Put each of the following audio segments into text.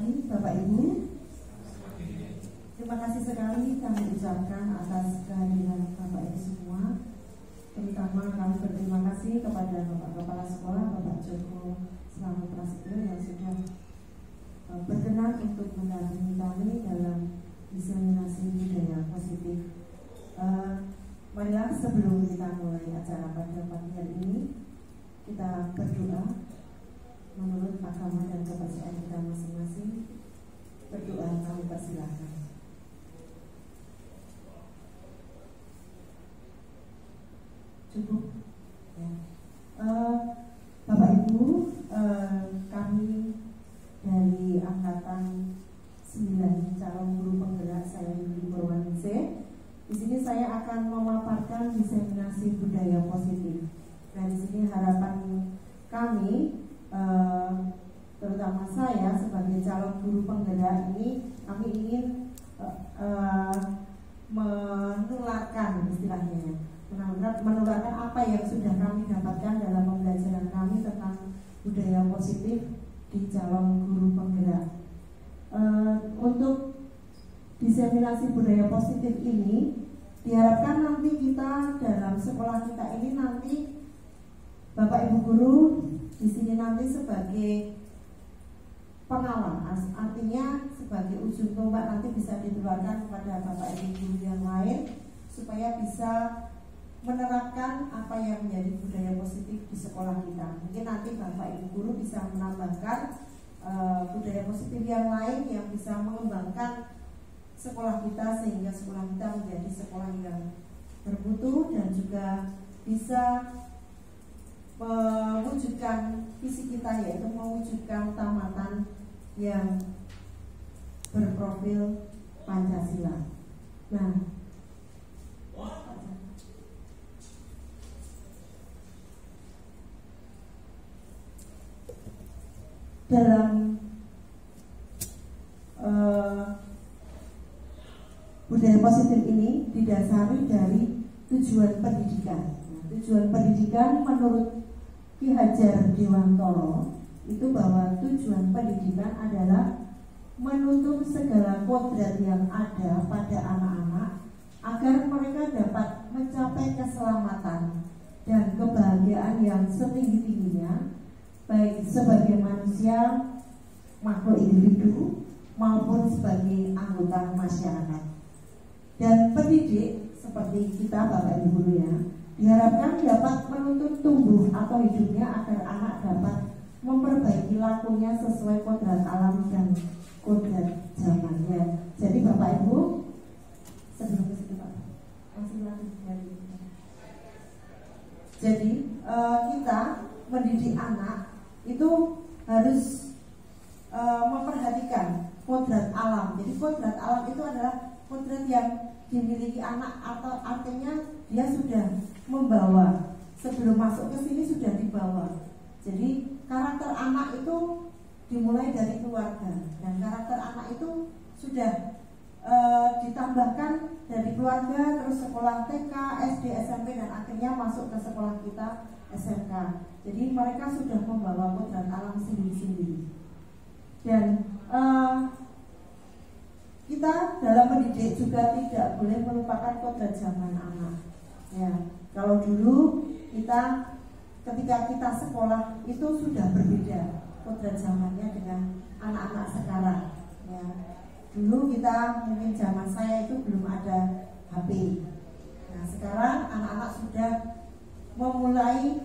pagi Bapak Ibu. Terima kasih sekali kami ucapkan atas kehadiran Bapak Ibu semua. Terutama kami berterima kasih kepada Bapak Kepala Sekolah, Bapak Joko Slamet Prasetyo yang sudah berkenan untuk mendampingi kami dalam diseminasi budaya positif. Marilah sebelum kita mulai acara pada pagi hari ini, kita berdoa menurut agama dan kepercayaan kita masing-masing. Berdoa kami persilahkan. Cukup ya. Bapak Ibu, kami dari angkatan 9 calon guru penggerak saya di Purwaningsih. Di sini saya akan memaparkan diseminasi budaya positif. Dan di sini harapan kami, terutama saya sebagai calon guru penggerak ini, kami ingin menularkan istilahnya, menularkan apa yang sudah kami dapatkan dalam pembelajaran kami tentang budaya positif di calon guru penggerak. Untuk diseminasi budaya positif ini diharapkan nanti kita dalam sekolah kita ini nanti Bapak Ibu guru di sini nanti sebagai pengawal, artinya sebagai ujung tombak nanti bisa ditularkan kepada Bapak Ibu guru yang lain supaya bisa menerapkan apa yang menjadi budaya positif di sekolah kita. Mungkin nanti Bapak Ibu guru bisa menambahkan budaya positif yang lain yang bisa mengembangkan sekolah kita sehingga sekolah kita menjadi sekolah yang bermutu dan juga bisa mewujudkan visi kita, yaitu mewujudkan tamatan yang berprofil Pancasila. Nah, dalam budaya positif ini didasari dari tujuan pendidikan. Nah, tujuan pendidikan menurut Ki Hajar Dewantoro itu bahwa tujuan pendidikan adalah menuntun segala kodrat yang ada pada anak-anak agar mereka dapat mencapai keselamatan dan kebahagiaan yang setinggi-tingginya, baik sebagai manusia, makhluk individu, maupun sebagai anggota masyarakat. Dan pendidik seperti kita Bapak Ibu guru ya, diharapkan dapat menuntun tumbuh atau hidupnya agar anak dapat memperbaiki lakunya sesuai kodrat alam dan kodrat zamannya. Jadi Bapak Ibu, sebelum ke situ Pak, masih lagi dari. Jadi kita mendidik anak itu harus memperhatikan kodrat alam. Jadi kodrat alam itu adalah kodrat yang dimiliki anak, atau artinya dia sudah membawa, sebelum masuk ke sini sudah dibawa. Jadi karakter anak itu dimulai dari keluarga, dan karakter anak itu sudah ditambahkan dari keluarga, terus sekolah TK, SD, SMP, dan akhirnya masuk ke sekolah kita SMK. Jadi mereka sudah membawa kodrat alam sendiri-sendiri. Dan kita dalam mendidik juga tidak boleh melupakan kodrat zaman anak. Ya, kalau dulu kita ketika kita sekolah itu sudah berbeda kodrat zamannya dengan anak-anak sekarang. Ya, dulu kita mungkin zaman saya itu belum ada HP. Nah, sekarang anak-anak sudah memulai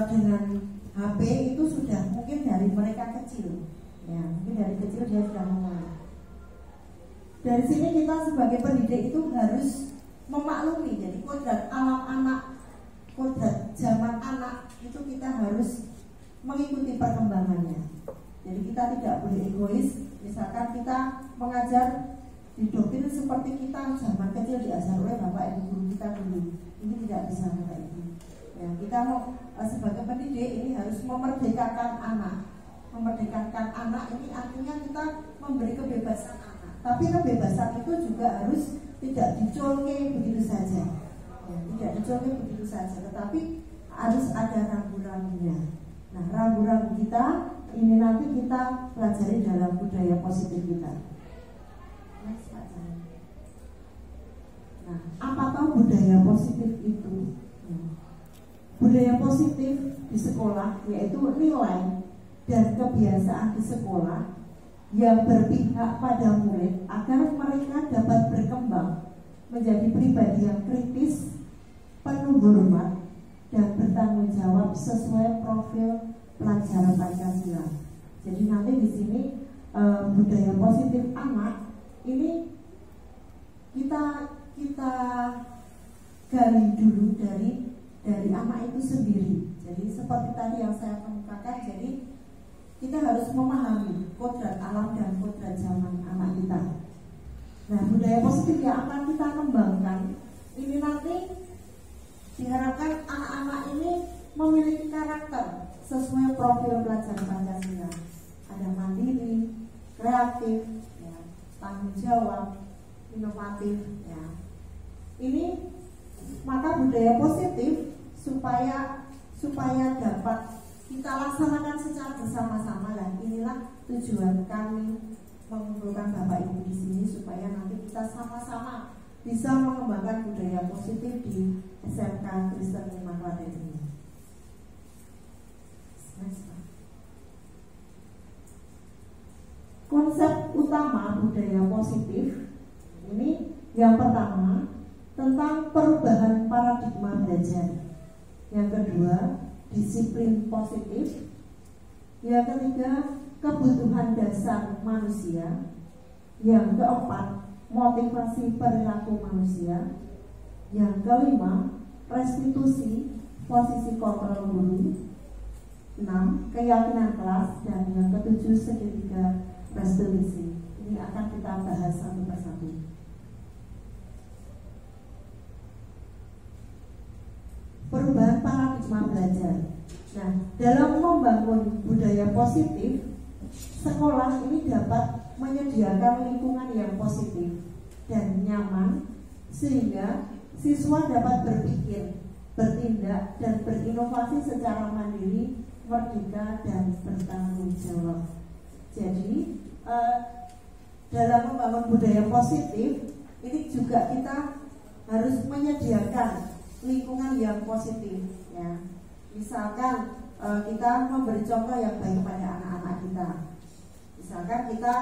dengan HP itu sudah mungkin dari mereka kecil. Ya, mungkin dari kecil dia sudah memulai. Dari sini kita sebagai pendidik itu harus memaklumi, jadi kodrat alam anak, kodrat zaman anak itu kita harus mengikuti perkembangannya. Jadi kita tidak boleh egois. Misalkan kita mengajar didoktrin seperti kita zaman kecil diajar oleh Bapak Ibu guru kita dulu, ini tidak bisa Bapak Ibu. Ya, kita mau sebagai pendidik ini harus memerdekakan anak. Memerdekakan anak ini artinya kita memberi kebebasan anak. Tapi kebebasan itu juga harus tidak dicolke begitu saja. Ya, tidak dicolke begitu saja, tetapi harus ada rambu-rambunya. Nah, rambu-rambu kita ini nanti kita pelajari dalam budaya positif kita. Nah, apa tahu budaya positif itu? Budaya positif di sekolah yaitu nilai dan kebiasaan di sekolah yang berpihak pada murid agar mereka dapat berkembang menjadi pribadi yang kritis, penuh hormat, dan bertanggung jawab sesuai profil pelajaran Pancasila. Jadi nanti di sini budaya positif anak ini kita gali dulu dari anak itu sendiri. Jadi seperti tadi yang saya kemukakan, jadi kita harus memahami kodrat alam dan kodrat zaman anak kita. Nah, budaya positif yang akan kita kembangkan ini nanti diharapkan anak-anak ini memiliki karakter sesuai profil pelajaran Pancasila. Ada mandiri, kreatif, ya, tanggung jawab, inovatif. Ya. Ini maka budaya positif supaya dapat kita laksanakan secara bersama-sama. Dan inilah tujuan kami mengumpulkan Bapak Ibu di sini supaya nanti kita sama-sama bisa mengembangkan budaya positif di SMK Kristen 5 Klaten ini. Konsep utama budaya positif ini yang pertama tentang perubahan paradigma belajar. Yang kedua, disiplin positif. Yang ketiga, kebutuhan dasar manusia. Yang keempat, motivasi perilaku manusia. Yang kelima, restitusi posisi kontrol guru. 6. Keyakinan kelas. Dan yang ketujuh, segitiga restitusi. Ini akan kita bahas satu persatu. Perubahan paradigma belajar. Nah, dalam membangun budaya positif, sekolah ini dapat menyediakan lingkungan yang positif dan nyaman sehingga siswa dapat berpikir, bertindak, dan berinovasi secara mandiri, merdeka, dan bertanggung jawab. Jadi, dalam membangun budaya positif, ini juga kita harus menyediakan lingkungan yang positif, ya. Misalkan kita memberi contoh yang baik pada anak-anak kita. Misalkan kita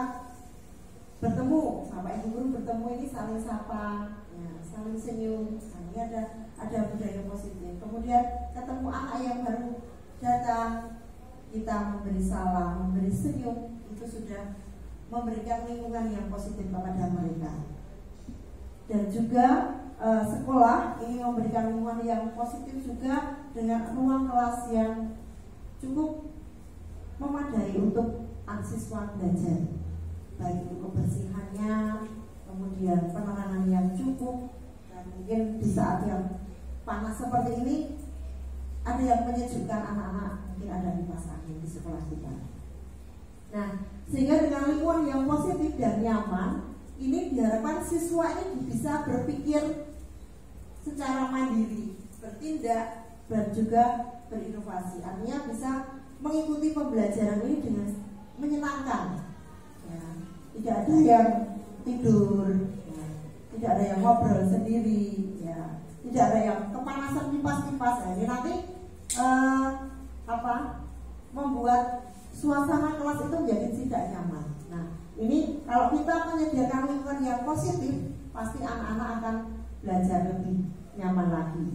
bertemu, Bapak Ibu guru bertemu ini saling sapa, ya, saling senyum. Nah, ini ada budaya positif. Kemudian ketemu anak yang baru datang, kita memberi salam, memberi senyum, itu sudah memberikan lingkungan yang positif kepada mereka. Dan juga sekolah ini memberikan lingkungan yang positif juga dengan ruang kelas yang cukup memadai untuk siswa belajar, baik itu kebersihannya, kemudian penerangan yang cukup, dan mungkin di saat yang panas seperti ini ada yang menyejukkan anak-anak, mungkin ada kipas angin di sekolah kita. Nah, sehingga dengan lingkungan yang positif dan nyaman, ini diharapkan siswa ini bisa berpikir secara mandiri, bertindak, dan juga berinovasi. Artinya bisa mengikuti pembelajaran ini dengan menyenangkan. Ya, tidak ada yang tidur, ya, tidak ada yang ngobrol sendiri, ya, tidak ada yang kepanasan kipas-kipas. Ya. Ini nanti membuat suasana kelas itu menjadi tidak nyaman. Nah, ini kalau kita menyediakan lingkungan yang positif, pasti anak-anak akan belajar lebih nyaman lagi.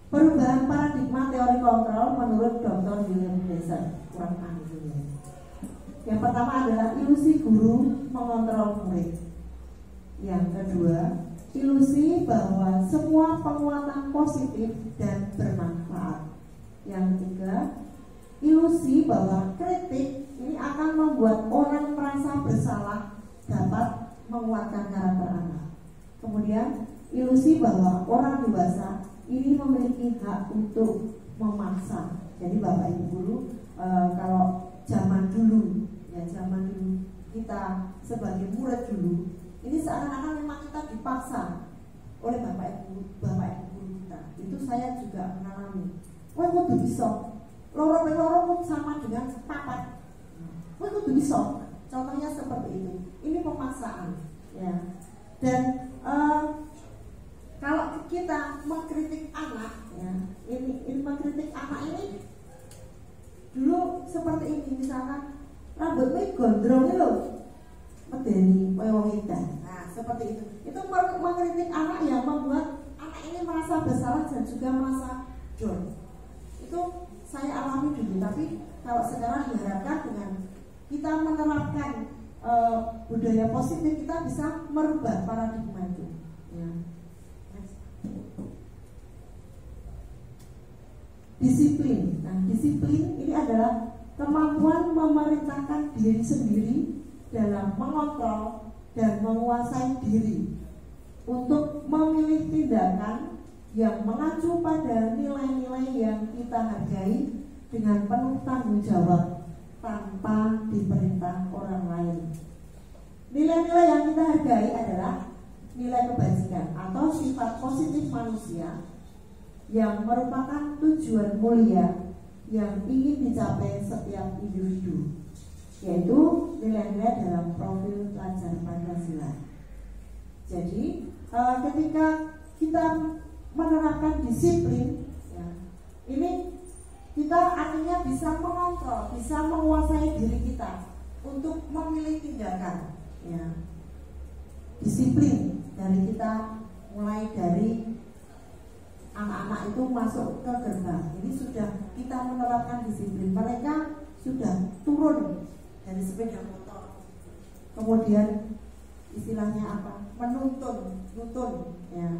Perubahan paradigma teori kontrol menurut Dr. William Glasser. Kurang dulu. Yang pertama adalah ilusi guru mengontrol murid. Yang kedua, ilusi bahwa semua penguatan positif dan bermanfaat. Yang ketiga, ilusi bahwa kritik ini akan membuat orang merasa bersalah, dapat menguatkan karakter anak. Kemudian ilusi bahwa orang dewasa ini memiliki hak untuk memaksa. Jadi Bapak Ibu guru, kalau zaman dulu kita sebagai murid dulu, ini seakan-akan memang kita dipaksa oleh Bapak Ibu guru kita. Itu saya juga mengalami. kowe kudu bisa. Loro ping loro sama dengan papat. Kowe kudu bisa. Contohnya seperti itu. Ini pemaksaan, ya. Dan kalau kita mengkritik anak, ya, ini mengkritik anak ini dulu seperti ini, misalkan rambutmu gondrong lho, medeni koyo wong edan. Nah, seperti itu. Itu mengkritik anak yang membuat anak ini merasa bersalah dan juga merasa down. Itu saya alami dulu, tapi kalau sekarang diharapkan dengan kita menerapkan budaya positif, kita bisa merubah paradigma itu. Ya. Disiplin. Nah, disiplin ini adalah kemampuan memerintahkan diri sendiri dalam mengontrol dan menguasai diri untuk memilih tindakan yang mengacu pada nilai-nilai yang kita hargai dengan penuh tanggung jawab tanpa diperintah orang lain. Nilai-nilai yang kita hargai adalah nilai kebajikan atau sifat positif manusia yang merupakan tujuan mulia yang ingin dicapai setiap individu, yaitu nilai-nilai dalam profil pelajar Pancasila. Jadi ketika kita menerapkan disiplin, ya, ini kita artinya bisa mengontrol, bisa menguasai diri kita untuk memilih tindakan, ya. Disiplin dari kita mulai dari anak-anak itu masuk ke gerbang. Ini sudah kita menerapkan disiplin. Mereka sudah turun dari sepeda motor. Kemudian istilahnya apa? Menuntun, ya.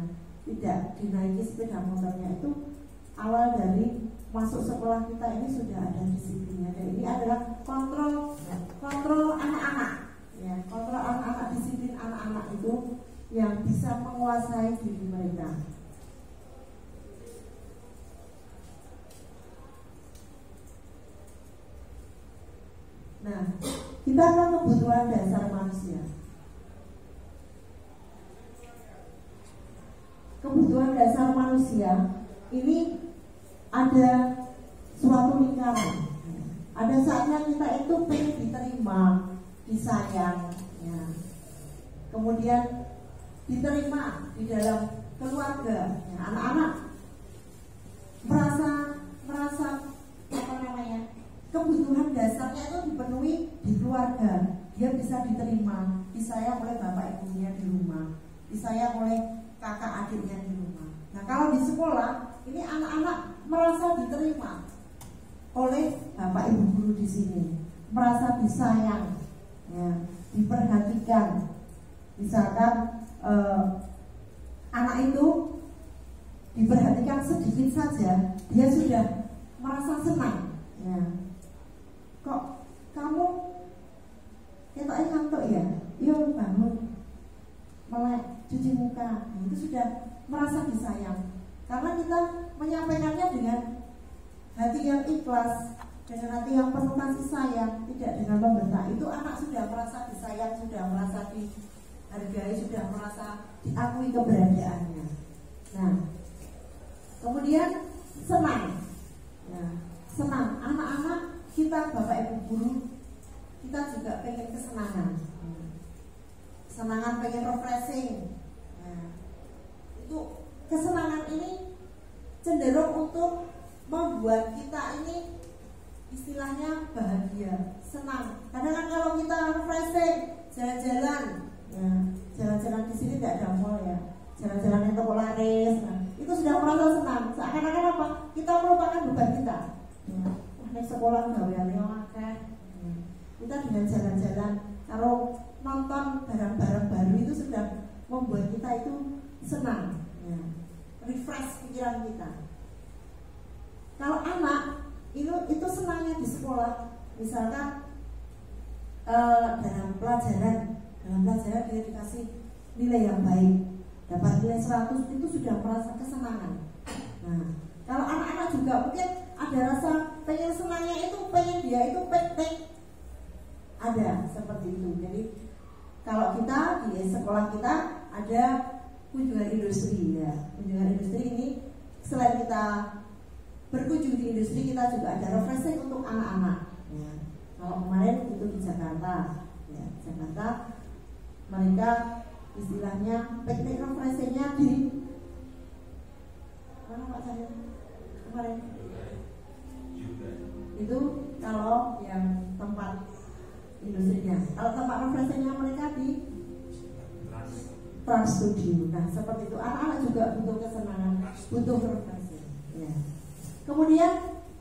Tidak dinaiki sepeda motornya. Itu awal dari masuk sekolah kita ini sudah ada disiplinnya. Dan ini adalah kontrol anak-anak, ya. Kontrol anak-anak, disiplin anak-anak itu yang bisa menguasai diri mereka. Nah, kita akan kebutuhan dasar manusia. Kebutuhan dasar manusia ini ada suatu lingkaran. Ada saatnya kita itu pengen diterima, disayang, ya. Kemudian diterima di dalam keluarga, ya. Anak-anak merasa apa namanya, kebutuhan dasarnya itu dipenuhi di keluarga. Dia bisa diterima, disayang oleh bapak ibunya di rumah, disayang oleh kakak adiknya di rumah. Nah, kalau di sekolah ini anak-anak merasa diterima oleh bapak ibu guru di sini, merasa disayang, ya, diperhatikan. Misalkan anak itu diperhatikan sedikit saja, dia sudah merasa senang, ya. Kok kamu ketoknya ngantuk ya? Yuk bangun, melek, cuci muka. Nah, itu sudah merasa disayang. Karena kita menyampaikannya dengan hati yang ikhlas, dengan hati yang penuh kasih sayang, tidak dengan membentak. Itu anak sudah merasa disayang, sudah merasa dihargai, sudah merasa diakui keberadaannya. Nah, kemudian senang, ya, senang. Anak-anak kita, bapak ibu guru, kita juga pengen kesenangan, kesenangan, pengen refreshing. Nah, itu kesenangan ini cenderung untuk membuat kita ini istilahnya bahagia, senang. Kadang kan kalau kita refreshing, jalan-jalan, ya, jalan-jalan di sini tidak ada mall, ya, jalan-jalan yang toko laris, nah, itu sudah merasa senang. Seakan-akan apa? Kita merupakan beban kita. Ya, naik sekolah gaweane akeh. Kita dengan jalan-jalan, kalau nonton barang-barang baru itu sudah membuat kita itu senang, ya, refresh pikiran kita. Kalau anak itu senangnya di sekolah, misalkan dalam pelajaran dia dikasih nilai yang baik, dapat nilai 100, itu sudah merasa kesenangan. Nah, kalau anak-anak juga mungkin ada rasa pengen senangnya itu, pengen dia itu penting, ada seperti itu. Jadi kalau kita di sekolah kita ada kunjungan industri, ya. Kunjungan industri ini selain kita berkunjung di industri, kita juga ada refreshing untuk anak-anak. Ya. Kalau kemarin itu di Jakarta, ya, Jakarta mereka istilahnya piknik refreshingnya di mana Pak Cahyo kemarin? Itu kalau yang tempat industrinya. Kalau tempat refreshingnya mereka di Trans Studio. Nah seperti itu, anak-anak juga butuh kesenangan, butuh refreshing. Ya. Kemudian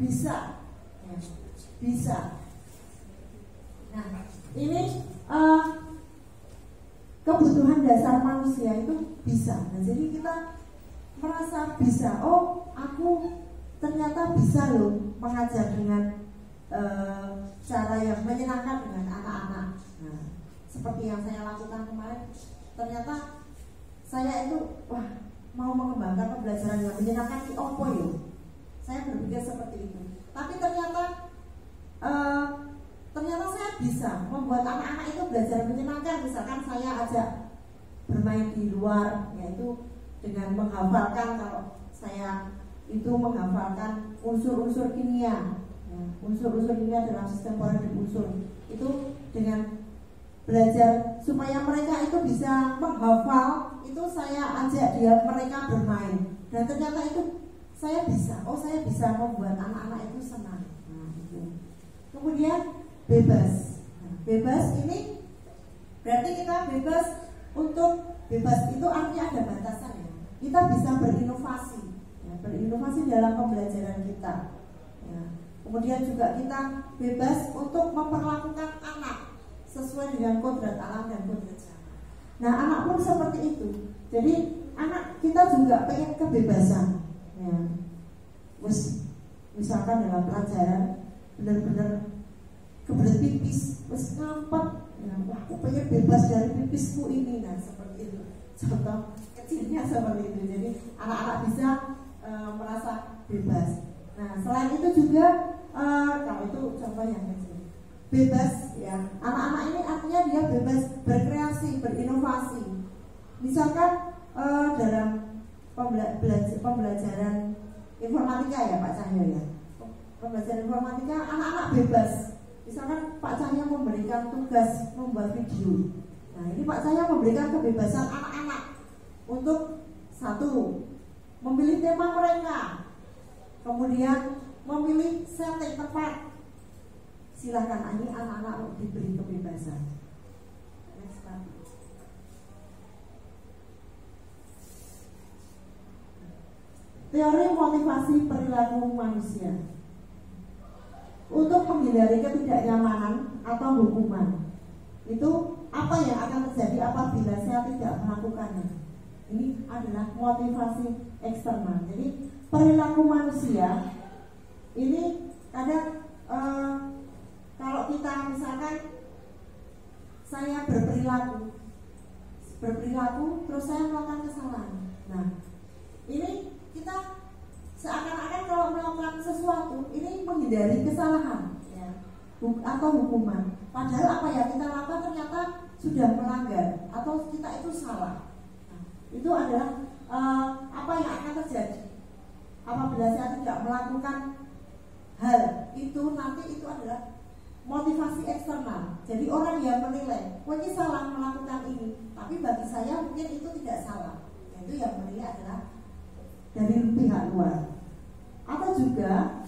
bisa, ya, bisa. Nah ini kebutuhan dasar manusia itu bisa. Nah jadi kita merasa bisa. Oh aku ternyata bisa loh mengajar dengan cara yang menyenangkan dengan anak-anak. Nah, seperti yang saya lakukan kemarin, ternyata saya itu mau mengembangkan pembelajaran yang menyenangkan di opo ya. Saya berpikir seperti itu. Tapi ternyata saya bisa membuat anak-anak itu belajar menyenangkan. Misalkan saya ajak bermain di luar, yaitu dengan menghafalkan, kalau saya itu menghafalkan unsur-unsur kimia. Unsur-unsur kimia dalam sistem periodic unsur itu dengan belajar supaya mereka itu bisa menghafal, itu saya ajak mereka bermain, dan ternyata itu saya bisa membuat anak-anak itu senang. Nah, itu. Kemudian bebas. Nah, bebas ini berarti kita bebas. Untuk bebas itu artinya ada batasannya. Kita bisa berinovasi, ya, berinovasi dalam pembelajaran kita. Ya. Kemudian juga kita bebas untuk memperlakukan anak sesuai dengan kodrat alam dan kodrat zaman. Nah anak pun seperti itu. Jadi anak kita juga pengen kebebasan. Ya. Misalkan dalam pelajaran benar-benar kebelet pipis, ngampet. Ya, aku pengen bebas dari pipisku ini. Nah seperti itu. Contoh kecilnya seperti itu. Jadi anak-anak bisa merasa bebas. Nah selain itu juga kalau itu contoh yang kecil, bebas ya, anak-anak ini artinya dia bebas berkreasi, berinovasi. Misalkan dalam pembelajaran informatika ya Pak Cahyo ya, pembelajaran informatika anak-anak bebas. Misalkan Pak Cahyo memberikan tugas membuat video. Nah ini Pak Cahyo memberikan kebebasan anak-anak untuk satu, memilih tema mereka, kemudian memilih setting tempat. Silahkan, ini anak-anak diberi kebebasan. Teori motivasi perilaku manusia. Untuk menghindari ketidaknyamanan atau hukuman, itu apa yang akan terjadi apabila saya tidak melakukannya? Ini adalah motivasi eksternal. Jadi perilaku manusia ini kadang kalau kita misalkan saya berperilaku terus saya melakukan kesalahan. Nah ini kita seakan-akan kalau melakukan sesuatu ini menghindari kesalahan ya, atau hukuman. Padahal apa yang kita lakukan ternyata sudah melanggar atau kita itu salah. Nah, itu adalah apa yang akan terjadi apabila saya tidak melakukan hal itu. Nanti itu adalah motivasi eksternal. Jadi orang yang menilai, ini salah melakukan ini, tapi bagi saya mungkin itu tidak salah. Itu yang menilai adalah dari pihak luar. Atau juga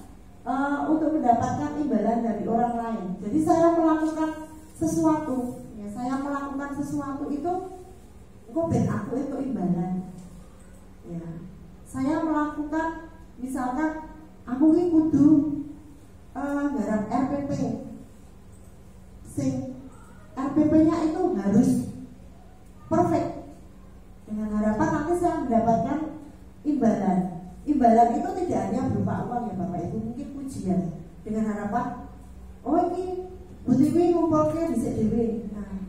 untuk mendapatkan imbalan dari orang lain. Jadi saya melakukan sesuatu, ya, saya melakukan sesuatu itu, kok ben aku itu imbalan. Ya, saya melakukan, misalkan aku ini kudu garap RPP. RPP-nya itu harus perfect. Dengan harapan nanti saya mendapatkan imbalan. Imbalan itu tidak hanya berupa uang ya Bapak Ibu, mungkin pujian. Dengan harapan, oh ini Bu Tiwi ngumpulnya di CDW, nah,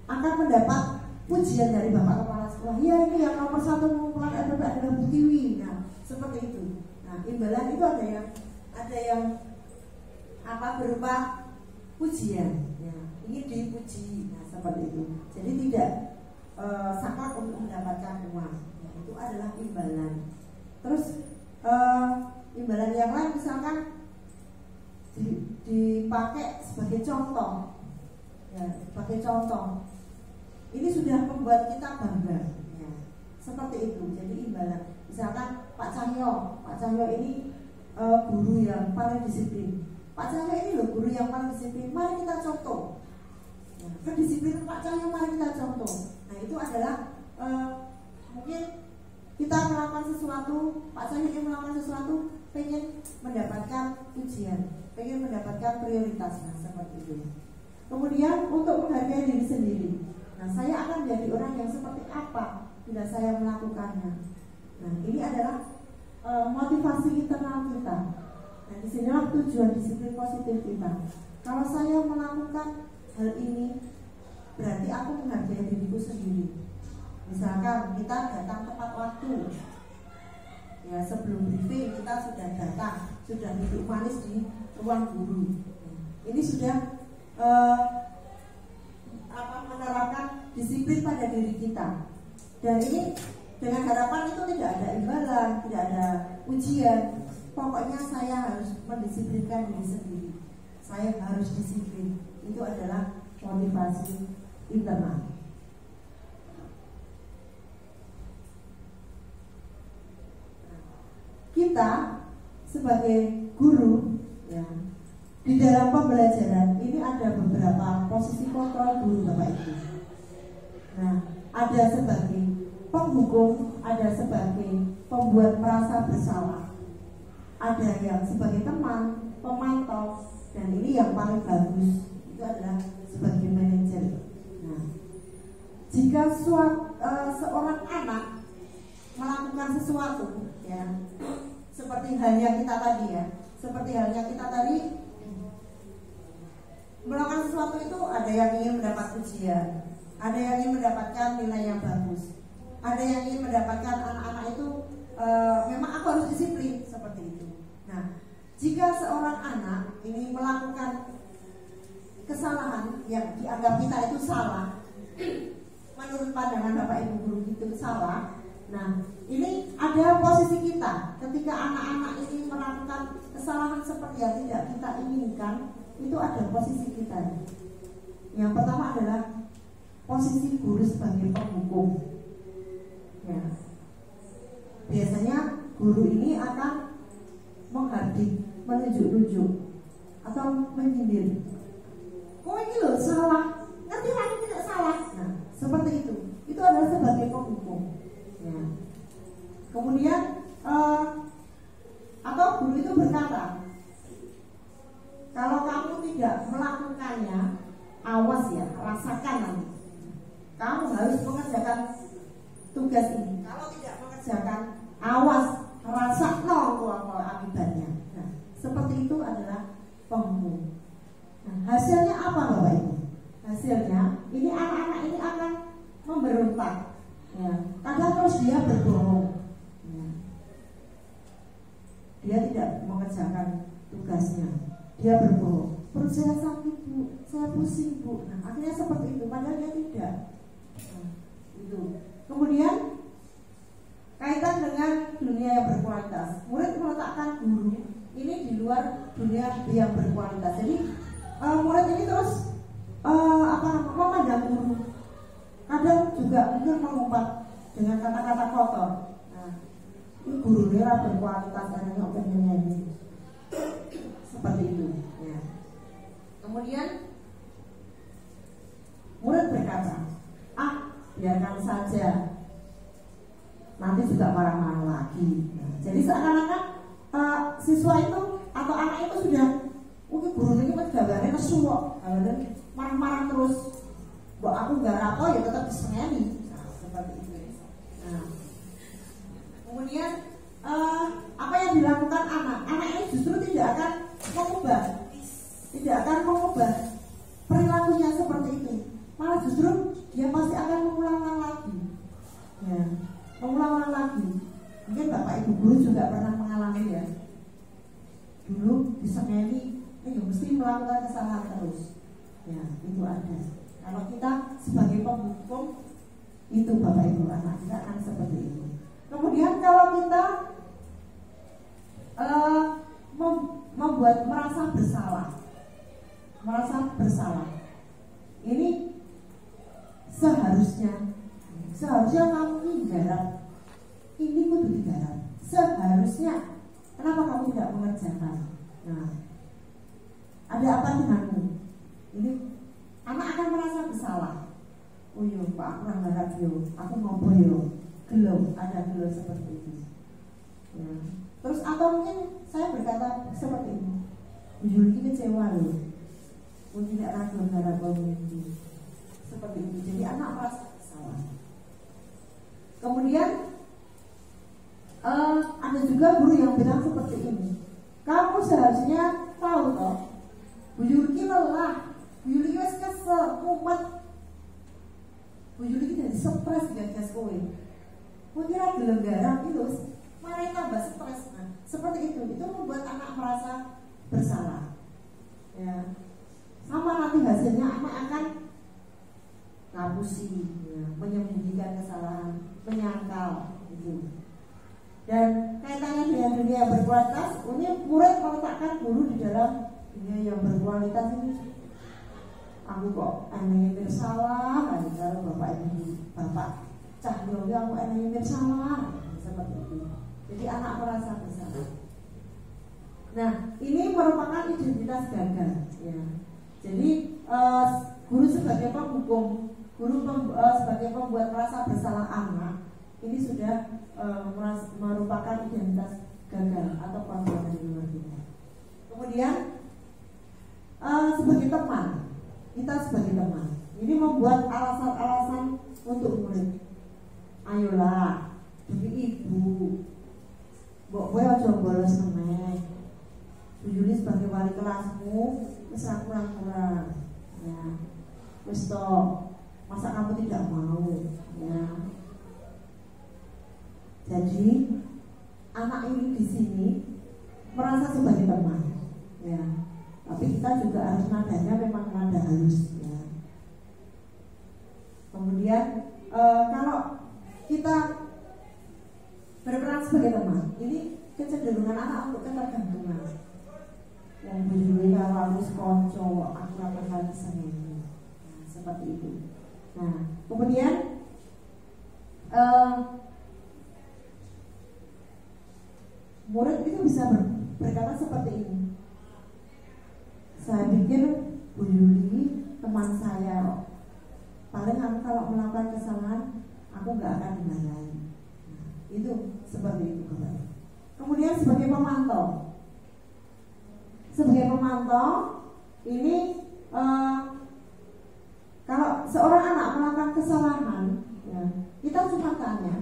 akan mendapat pujian dari Bapak Kepala Sekolah. Ya ini yang nomor 1 mengumpulan RPP adalah Bu Tiwi. Nah seperti itu. Nah imbalan itu ada yang berupa pujian. Ya, ini dipuji. Nah seperti itu. Jadi tidak saklek untuk mendapatkan uang. Nah, itu adalah imbalan. Terus Imbalan yang lain misalkan dipakai sebagai contoh, ya, sebagai contoh. Ini sudah membuat kita bangga, ya. Seperti itu. Jadi imbalan, misalkan Pak Cahyo ini guru yang paling disiplin. Pak Cahyo ini loh guru yang paling disiplin. Mari kita contoh. Ya, kedisiplinan Pak Cahyo mari kita contoh. Nah itu adalah mungkin kita melakukan sesuatu, Pak Cahyo ingin melakukan sesuatu, pengen mendapatkan ujian, pengen mendapatkan prioritas, nah seperti itu. Kemudian untuk menghargai diri sendiri, nah saya akan menjadi orang yang seperti apa bila saya melakukannya. Nah ini adalah motivasi internal kita. Nah disinilah tujuan disiplin positif kita. Kalau saya melakukan hal ini, berarti aku menghargai diriku sendiri. Misalkan kita datang tepat waktu, ya sebelum briefing kita sudah datang, sudah duduk manis di ruang guru. Ini sudah menerapkan disiplin pada diri kita. Dan ini dengan harapan itu tidak ada imbalan, tidak ada ujian. Pokoknya saya harus mendisiplinkan diri sendiri. Saya harus disiplin. Itu adalah motivasi internal. Kita sebagai guru, ya, di dalam pembelajaran ini ada beberapa posisi kontrol guru Bapak Ibu. Nah, ada sebagai penghukum, ada sebagai pembuat merasa bersalah, ada yang sebagai teman, pemantau, dan ini yang paling bagus itu adalah sebagai manajer. Nah, jika seorang anak melakukan sesuatu, ya, seperti halnya kita tadi, ya, seperti halnya kita tadi melakukan sesuatu itu, ada yang ingin mendapat ujian, ada yang ingin mendapatkan nilai yang bagus, ada yang ingin mendapatkan anak-anak itu memang aku harus disiplin seperti itu. Nah, jika seorang anak ini melakukan kesalahan yang dianggap kita itu salah, menurut pandangan Bapak Ibu guru itu salah. Nah, ini ada posisi kita ketika anak-anak ini melakukan kesalahan seperti yang tidak kita inginkan, itu ada posisi kita. Yang pertama adalah posisi guru sebagai penghukum. Ya. Biasanya guru ini akan menghardik, menunjuk-nunjuk atau menyindir. Kok ini loh salah, ngerti lagi tidak salah. Nah, seperti itu. Itu adalah sebagai penghukum. Ya. Kemudian atau guru itu berkata, kalau kamu tidak melakukannya, awas ya, rasakan nanti. Kamu harus mengerjakan tugas ini. Kalau tidak mengerjakan, awas, rasa akibatnya. Nah, seperti itu adalah penghukum. Nah, hasilnya apa Bapak Ibu? Hasilnya ini anak-anak ini akan memberontak. Ya, kadang terus dia berbohong. Ya. Dia tidak mengerjakan tugasnya. Dia berbohong. Perut saya sakit Bu, saya pusing Bu. Nah, akhirnya seperti itu. Padahal dia tidak. Nah, itu. Kemudian kaitan dengan dunia yang berkualitas. Murid meletakkan guru ini di luar dunia yang berkualitas. Jadi murid ini terus memandang guru. Kadang juga mungkin mengumpat dengan kata-kata kotor. Nah, ini guru dia berkualitas karena opininya ini. Seperti itu. Ya. Kemudian murid berkata, biarkan saja, nanti juga marah-marah lagi. Nah, jadi seakan-akan siswa itu atau anak itu sudah, mungkin guru ini gambarnya kesuwok, marah-marah terus. Buat aku nggak rapo ya tetap disengeni. Nah, seperti itu. Nah, kemudian apa yang dilakukan anak ini justru tidak akan mengubah perilakunya seperti itu. Malah justru dia pasti akan mengulang lagi. Ya, mengulang lagi. Mungkin Bapak Ibu guru juga pernah mengalami ya. Dulu disengeni, mesti melakukan kesalahan terus. Ya, itu ada. Kalau kita sebagai penghukum itu Bapak Ibu anak kita akan seperti itu. Kemudian kalau kita membuat merasa bersalah. Ini seharusnya kamu ini garap, ini kudu digarap. Seharusnya, kenapa kamu tidak mengerjakan? Nah, ada apa denganmu? Ini anak akan merasa bersalah. Oh iya, Pak, aku kurang garap yo, aku ngopo yo, ada gelo seperti itu. Ya. Terus atau mungkin saya berkata seperti ini, Yuli ini kecewa loh, mungkin tidak ragu garap ini. Seperti itu. Jadi anak merasa bersalah. Kemudian ada juga guru yang bilang seperti ini, kamu seharusnya tahu toh, Bu Yuli lelah, Bu Yuli wes kesel, kumat, Bu Yuli jadi stres gagas kowe. Mungkin ada gelenggaran itu, malah tambah stres. Nah, seperti itu membuat anak merasa bersalah. Ya, sama nanti hasilnya anak akan ngapusi, ya, menyembunyikan kesalahan, menyangkal, gitu. Dan kaitannya dengan dunia yang berkualitas, ini murid meletakkan guru di dalam dunia yang berkualitas ini. Aku kok aneh bersalah, kalau bapak Cahyo aku aneh bersalah, seperti itu. Jadi anak merasa bersalah. Nah, ini merupakan identitas gagal. Ya. Jadi guru sebagai penghukum, sebagai pembuat merasa bersalah anak, ini sudah merupakan identitas gagal atau perbuatan di luar kita. Kemudian sebagai teman, kita sebagai teman, ini membuat alasan-alasan untuk murid. Ayolah, demi ibu, mbok kowe aja bolos meneh. Bu Yuli sebagai wali kelasmu wis kurang-kurang. Ya. Wis toh, masa kamu tidak mau? Ya. Jadi anak ini di sini merasa sebagai teman, ya. Tapi kita juga harus nadanya memang nada halus, ya. Kemudian kalau kita berperan sebagai teman, ini kecenderungan anak untuk ketergantungan. Yang berdua kalau harus konco, aku akan kali seneng, nah, seperti itu. Nah, kemudian murid itu bisa berkata seperti ini. Saya pikir Bu Yuli teman saya, paling aku kalau melakukan kesalahan aku nggak akan dimarahi. Nah, itu seperti itu. Kemudian sebagai pemantau, ini kalau seorang anak melakukan kesalahan, ya, kita cuma tanya,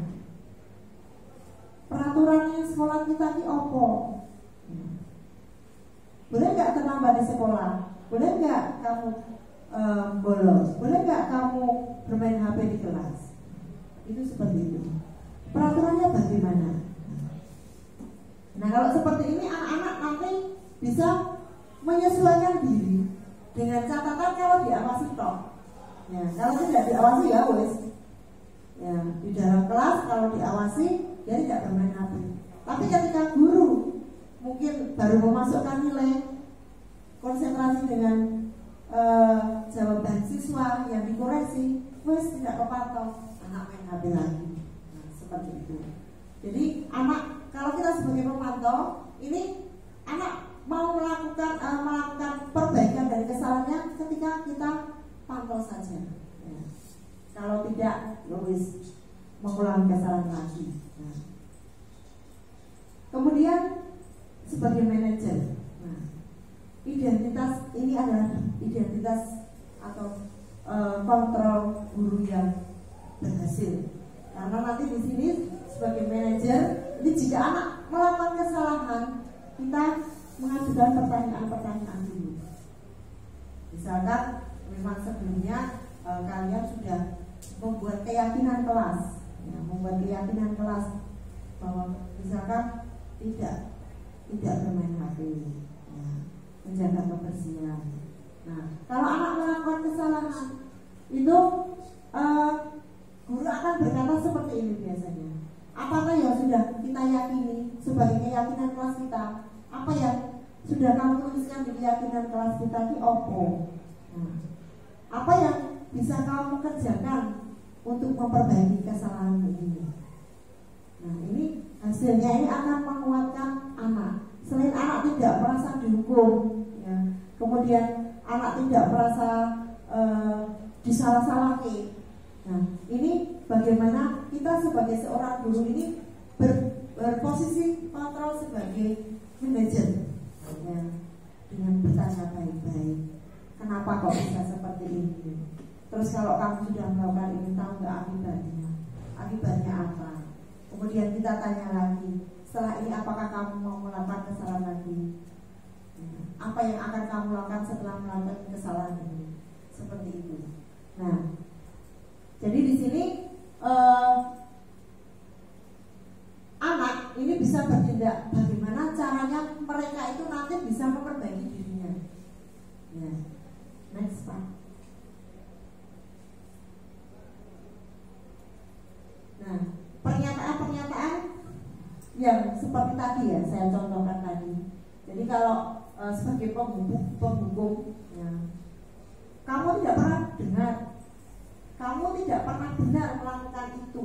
peraturannya sekolah kita ini opo? Boleh nggak terlambat di sekolah? Boleh nggak kamu bolos? Boleh nggak kamu bermain HP di kelas? Itu seperti itu. Peraturannya bagaimana? Nah, kalau seperti ini anak-anak nanti bisa menyesuaikan diri dengan catatan kalau diawasi toh. Ya, kalau tidak diawasi ya wes. Ya, di dalam kelas kalau diawasi dia tidak bermain HP. Tapi ketika guru mungkin baru memasukkan nilai, konsentrasi dengan jawaban siswa yang dikoreksi, wes tidak kepantau, anak main HP lagi. Nah, seperti itu. Jadi anak, kalau kita sebagai pemantau, ini anak mau melakukan perbaikan dari kesalahannya ketika kita pantau saja. Ya. Kalau tidak, wes mengulangi kesalahan lagi. Nah. Kemudian sebagai manajer, nah, identitas ini adalah identitas atau kontrol guru yang berhasil. Karena nanti di sini sebagai manajer, ini jika anak melakukan kesalahan, kita mengajukan pertanyaan-pertanyaan dulu. Misalkan memang sebelumnya kalian sudah membuat keyakinan kelas, ya, bahwa misalkan tidak bermain HP, ya, menjaga kebersihan. Nah, kalau anak melakukan kesalahan itu guru akan berkata seperti ini biasanya. Apakah yang sudah kita yakini sebagai keyakinan kelas kita? Apa yang sudah kamu tuliskan di keyakinan kelas kita di opo? Nah, apa yang bisa kamu kerjakan untuk memperbaiki kesalahan ini? Nah, ini hasilnya ini akan menguatkan anak. Selain anak tidak merasa dihukum, ya, kemudian anak tidak merasa disalah-salahi. Nah, ini bagaimana kita sebagai seorang guru ini berposisi kontrol sebagai manajer, ya, dengan bertanya baik-baik. Kenapa kok bisa seperti ini? Terus kalau kamu sudah melakukan ini, tahu nggak akibatnya? Akibatnya apa? Kemudian kita tanya lagi, setelah ini apakah kamu mau melakukan kesalahan lagi? Apa yang akan kamu lakukan setelah melakukan kesalahan ini? Seperti itu. Nah, jadi di sini anak ini bisa bertindak bagaimana caranya mereka itu nanti bisa memperbaiki dirinya. Ya, next Pak. Nah, pernyataan-pernyataan yang seperti tadi ya saya contohkan tadi. Jadi kalau sebagai penghukum, ya, kamu tidak pernah dengar, kamu tidak pernah benar melakukan itu.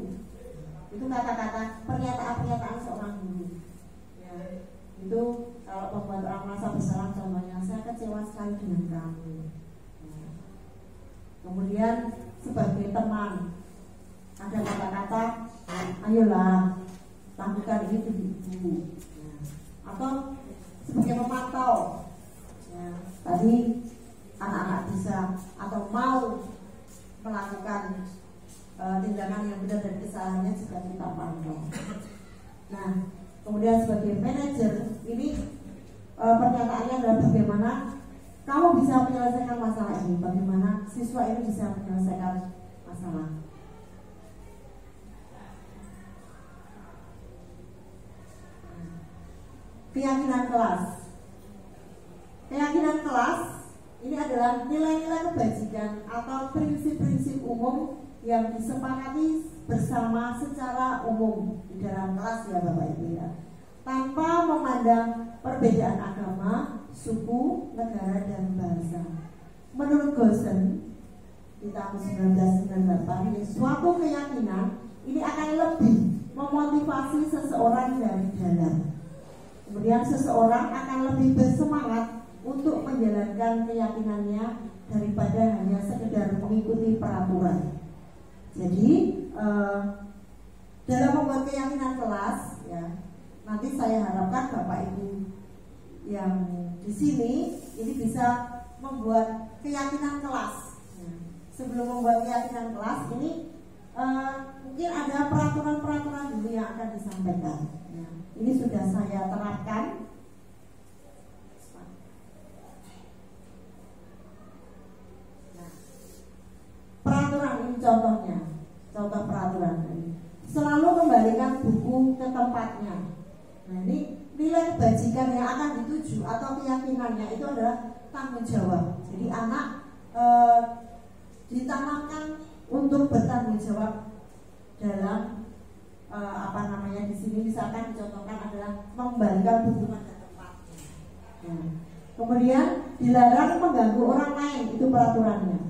Itu kata-kata pernyataan-pernyataan seorang guru. Ya, itu kalau membuat orang merasa bersalah, contohnya saya kecewa sekali dengan kamu. Ya. Kemudian sebagai teman ada kata-kata, ayolah lakukan ini dulu. Ya. Atau sebagai pemantau, ya, tadi anak-anak bisa atau mau melakukan tindakan yang benar dan kesalahannya juga kita pantau. Nah, kemudian sebagai manajer ini pernyataannya adalah bagaimana kamu bisa menyelesaikan masalah ini, bagaimana siswa ini bisa menyelesaikan masalah. Keyakinan kelas. Keyakinan kelas ini adalah nilai-nilai kebajikan atau prinsip-prinsip umum yang disepakati bersama secara umum di dalam kelas ya Bapak Ibu ya, tanpa memandang perbedaan agama, suku, negara dan bahasa. Menurut Gosen di tahun 1998, suatu keyakinan ini akan lebih memotivasi seseorang dari dalam. Kemudian seseorang akan lebih bersemangat untuk menjalankan keyakinannya daripada hanya sekedar mengikuti peraturan. Jadi dalam membuat keyakinan kelas, ya, nanti saya harapkan Bapak Ibu yang di sini ini bisa membuat keyakinan kelas. Ya. Sebelum membuat keyakinan kelas ini mungkin ada peraturan-peraturan dulu yang akan disampaikan. Ya. Ini sudah saya terapkan. Nah, peraturan ini contohnya, contoh peraturan ini. Selalu kembalikan buku ke tempatnya. Nah, ini nilai kebajikan yang akan dituju atau keyakinannya itu adalah tanggung jawab. Jadi anak ditanamkan untuk bertanggung jawab dalam di sini misalkan dicontohkan adalah mengembalikan buku pada tempatnya. Nah, kemudian dilarang mengganggu orang lain, itu peraturannya.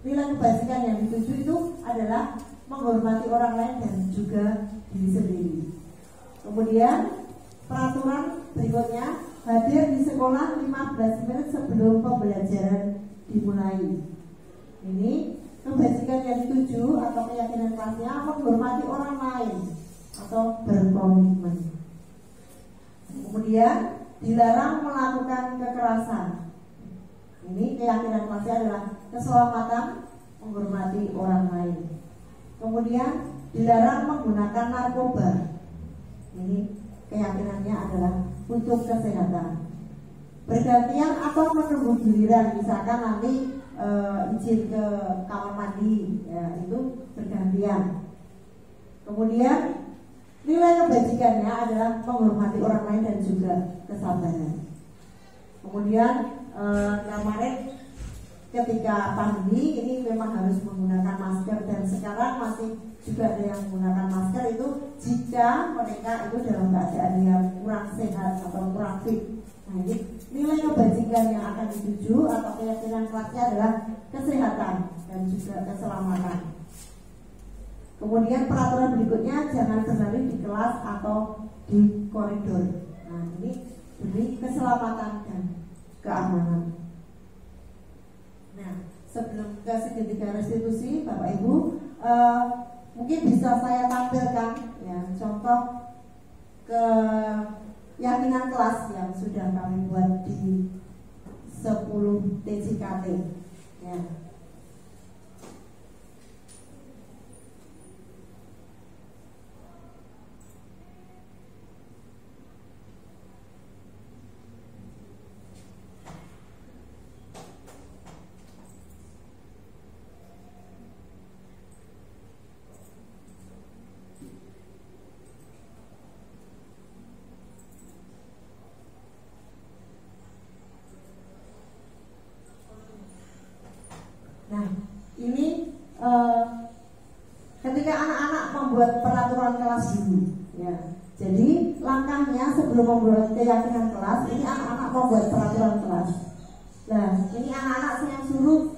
Nilai kebajikan yang dituju itu adalah menghormati orang lain dan juga diri sendiri. Kemudian peraturan berikutnya, hadir di sekolah 15 menit sebelum pembelajaran dimulai. Ini kebajikan yang dituju atau keyakinan kelasnya menghormati orang lain atau berkomitmen. Kemudian dilarang melakukan kekerasan. Ini keyakinan kelasnya adalah keselamatan, menghormati orang lain. Kemudian dilarang menggunakan narkoba. Ini keyakinannya adalah untuk kesehatan. Bergantian atau menunggu giliran, misalkan nanti izin ke kamar mandi, ya, itu bergantian. Kemudian nilai kebajikannya adalah menghormati orang lain dan juga kesabaran. Kemudian kemarin ketika pandemi ini memang harus menggunakan masker, dan sekarang masih juga ada yang menggunakan masker itu jika mereka itu dalam keadaan yang kurang sehat atau kurang fit. Nah, ini nilai kebajikan yang akan dituju atau keyakinan kelasnya adalah kesehatan dan juga keselamatan. Kemudian peraturan berikutnya, jangan berlari di kelas atau di koridor. Nah, ini demi keselamatan dan keamanan. Nah, sebelum ke segitiga restitusi, Bapak Ibu, mungkin bisa saya tampilkan ya contoh keyakinan kelas yang sudah kami buat di 10 TJKT ya. Nah, ini ketika anak-anak membuat peraturan kelas dulu, ya. Jadi langkahnya sebelum membuat keyakinan kelas, ini anak-anak membuat peraturan kelas. Nah, ini anak-anak saya suruh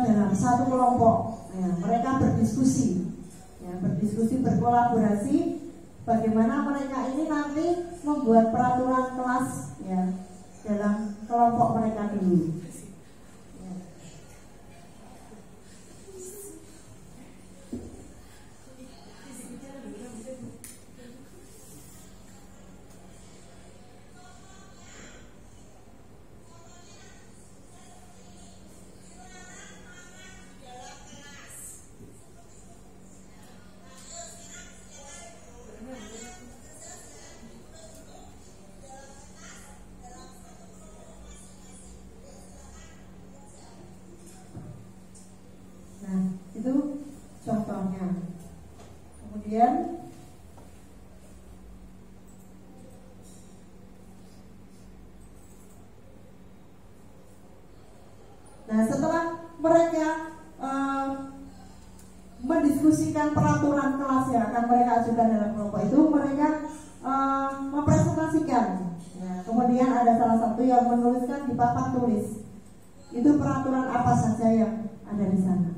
dalam satu kelompok, ya, mereka berdiskusi, ya, berkolaborasi, bagaimana mereka ini nanti membuat peraturan kelas, ya, dalam kelompok mereka dulu. Itu contohnya. Kemudian setelah mereka mendiskusikan peraturan kelas yang akan mereka ajukan dalam kelompok itu, mereka mempresentasikan ya. Kemudian ada salah satu yang menuliskan di papan tulis itu peraturan apa saja yang ada di sana.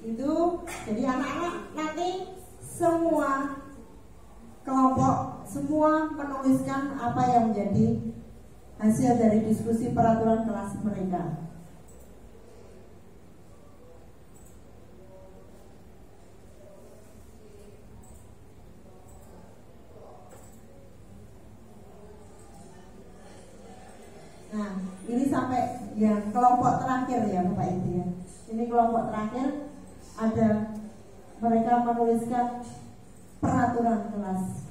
Itu jadi anak-anak nanti semua kelompok semua menuliskan apa yang menjadi hasil dari diskusi peraturan kelas mereka. Nah, ini sampai yang kelompok terakhir ya Bapak Ibu ya. Ini kelompok terakhir ada mereka menuliskan peraturan kelas.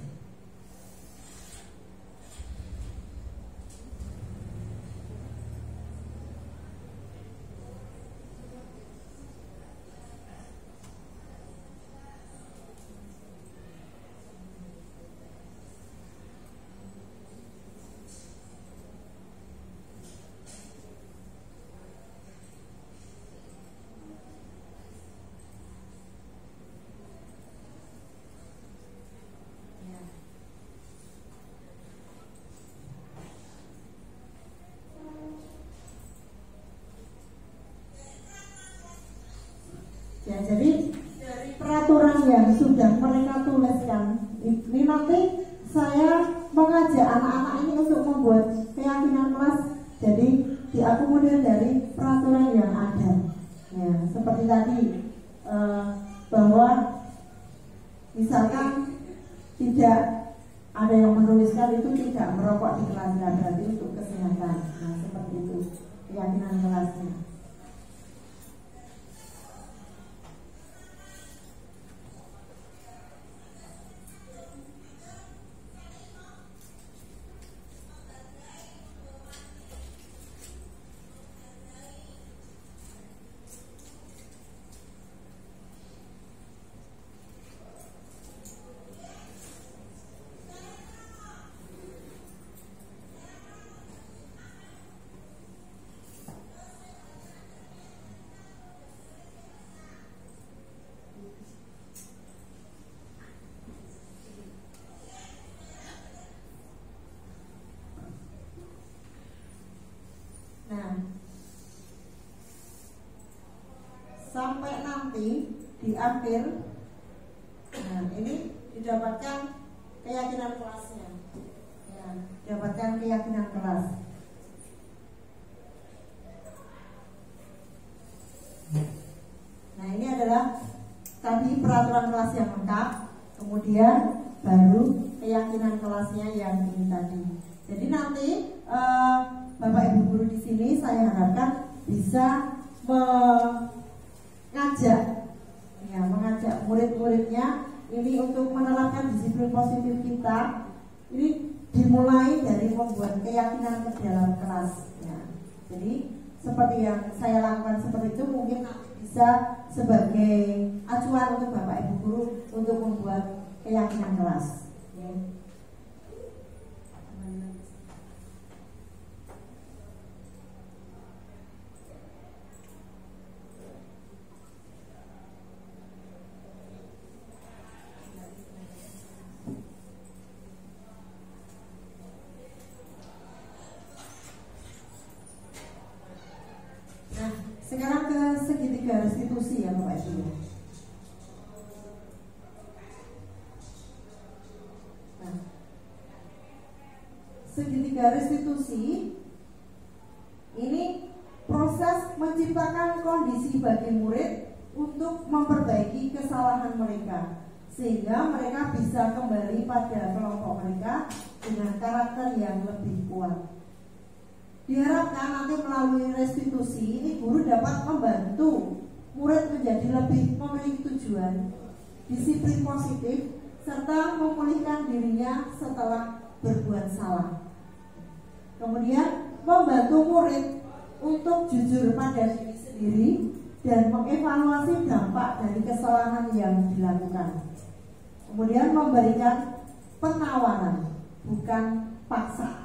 Ya, jadi dari peraturan yang sudah mereka tuliskan ini nanti saya mengajak anak-anak ini untuk membuat keyakinan kelas. Jadi diakomodir dari peraturan yang ada. Ya, seperti tadi bahwa misalkan tidak ada yang menuliskan itu tidak merokok di kelas, berarti untuk kesehatan. Nah, seperti itu keyakinan kelasnya. Sampai nanti di akhir, nah ini didapatkan keyakinan kelasnya, ya, didapatkan keyakinan kelas. Nah ini adalah tadi peraturan kelas yang lengkap, kemudian baru keyakinan kelasnya yang ini tadi. Jadi nanti Bapak Ibu guru di sini saya harapkan bisa mengajak murid-muridnya ini untuk menerapkan disiplin positif kita. Ini dimulai dari membuat keyakinan ke dalam kelas. Ya. Jadi seperti yang saya lakukan seperti itu mungkin nanti bisa sebagai acuan untuk Bapak Ibu guru untuk membuat keyakinan kelas. Ya. Sekarang ke segitiga restitusi ya Bapak Ibu. Nah, segitiga restitusi ini proses menciptakan kondisi bagi murid untuk memperbaiki kesalahan mereka sehingga mereka bisa kembali pada kelompok mereka dengan karakter yang lebih kuat. Diharapkan nanti melalui restitusi ini guru dapat membantu murid menjadi lebih memiliki tujuan, disiplin positif, serta memulihkan dirinya setelah berbuat salah. Kemudian membantu murid untuk jujur pada diri sendiri dan mengevaluasi dampak dari kesalahan yang dilakukan. Kemudian memberikan penawaran, bukan paksa.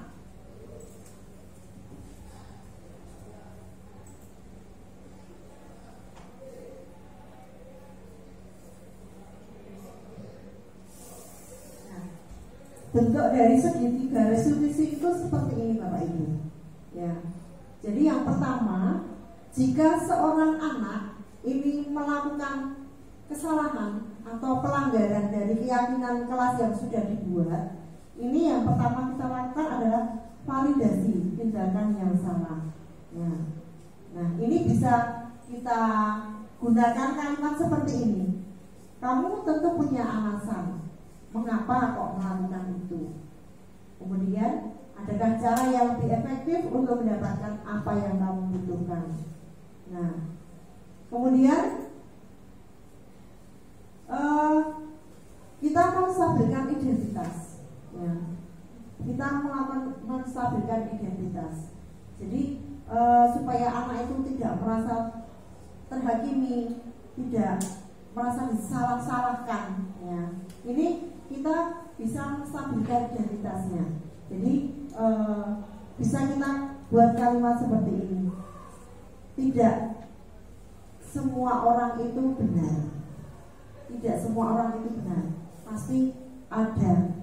Bentuk dari segitiga restitusi itu seperti ini Bapak Ibu. Ya. Jadi yang pertama, jika seorang anak ini melakukan kesalahan atau pelanggaran dari keyakinan kelas yang sudah dibuat, ini yang pertama kita lakukan adalah validasi tindakan yang salah. Ya. Nah, ini bisa kita gunakan kalimat seperti ini. Kamu tentu punya alasan mengapa kok melakukan itu. Kemudian, adakah cara yang lebih efektif untuk mendapatkan apa yang kamu butuhkan? Nah, kemudian kita menstabilkan identitas. Ya. Kita melakukan menstabilkan identitas. Jadi supaya anak itu tidak merasa terhakimi, tidak merasa disalah-salahkan. Ya. Ini kita bisa menstabilkan identitasnya. Jadi bisa kita buat kalimat seperti ini. Tidak semua orang itu benar. Tidak semua orang itu benar. Pasti ada.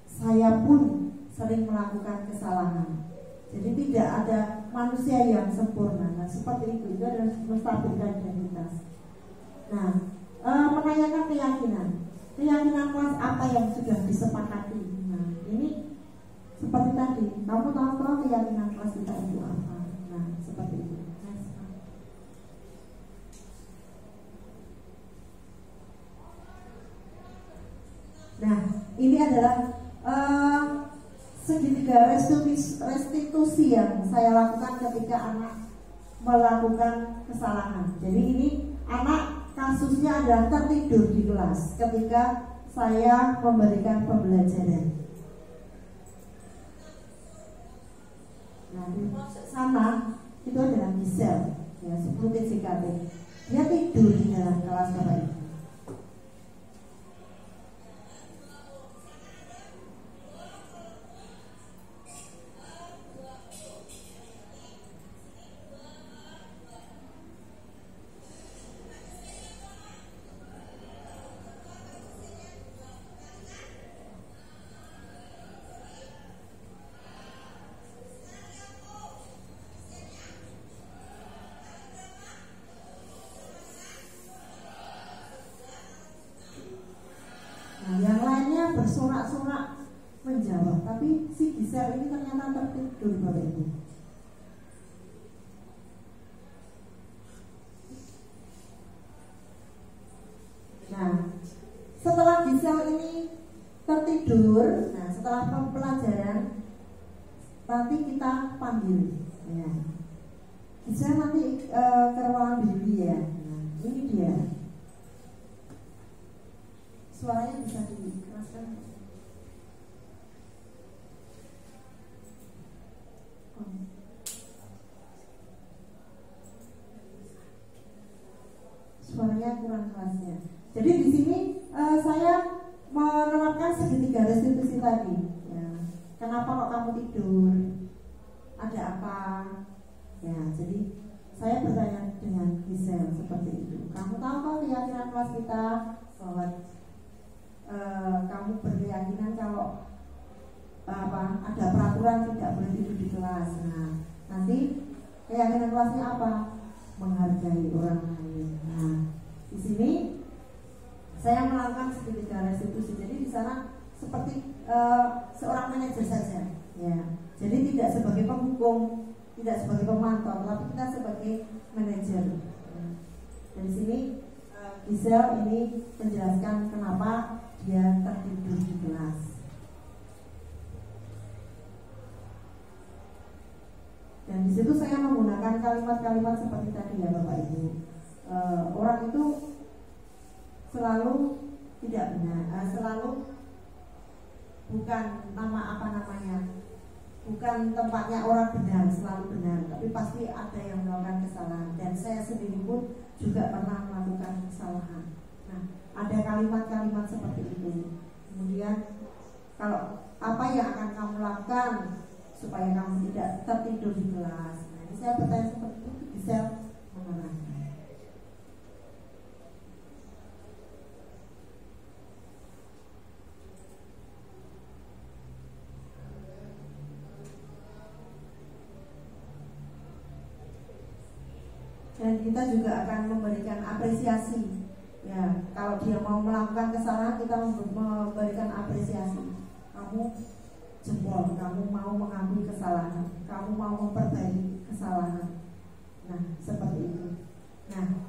Saya pun sering melakukan kesalahan. Jadi tidak ada manusia yang sempurna. Nah, seperti itu adalah menstabilkan identitas. Nah, menanyakan keyakinan kelas apa yang sudah disepakati. Nah, ini seperti tadi, kamu tahu keyakinan kelas kita itu apa. Nah, seperti itu. Nah, ini adalah segitiga restitusi yang saya lakukan ketika anak melakukan kesalahan. Jadi ini anak kasusnya adalah tertidur di kelas ketika saya memberikan pembelajaran. Nah, di sana itu adalah Gisel, ya, 10 TJKT. Dia tidur di dalam kelas Bapak Ibu. Yang lainnya bersorak-sorak menjawab, tapi si Gisel ini ternyata tertidur Bapak Ibu. Nah, setelah Gisel ini tertidur, nah setelah pelajaran nanti kita panggil, ya. Gisel nanti ke ruangan bimbing ya. Nah, ini dia. Suaranya bisa dikeraskan. Suaranya kurang kerasnya. Jadi di sini saya menerapkan segitiga restitusi tadi. Ya. Kenapa kok kamu tidur? Ada apa? Ya, jadi saya bertanya dengan Gisel seperti itu. Kamu tahu kok keyakinan kelas kita bahwa kamu berkeyakinan kalau ada peraturan tidak boleh tidur di kelas. Nah, nanti keyakinan kelasnya apa? Menghargai orang lain. Nah, di sini saya melakukan segitiga restitusi. Jadi di sana seperti seorang manajer saja, ya. Jadi tidak sebagai penghukum, tidak sebagai pemantau, tapi kita sebagai manajer. Nah, dari sini Gisel ini menjelaskan kenapa dia tertidur di kelas. Dan di situ saya menggunakan kalimat-kalimat seperti tadi ya Bapak Ibu. Orang itu selalu tidak benar, selalu bukan bukan tempatnya orang benar, selalu benar, tapi pasti ada yang melakukan kesalahan. Dan saya sendiri pun juga pernah melakukan kesalahan. Nah, ada kalimat-kalimat seperti itu. Kemudian kalau apa yang akan kamu lakukan supaya kamu tidak tertidur di kelas. Nah, ini saya bertanya seperti itu, bisa mengarahkan. Dan kita juga akan memberikan apresiasi. Ya, kalau dia mau melakukan kesalahan, kita memberikan apresiasi. Kamu jempol, kamu mau mengakui kesalahan, kamu mau memperbaiki kesalahan. Nah, seperti itu. Nah,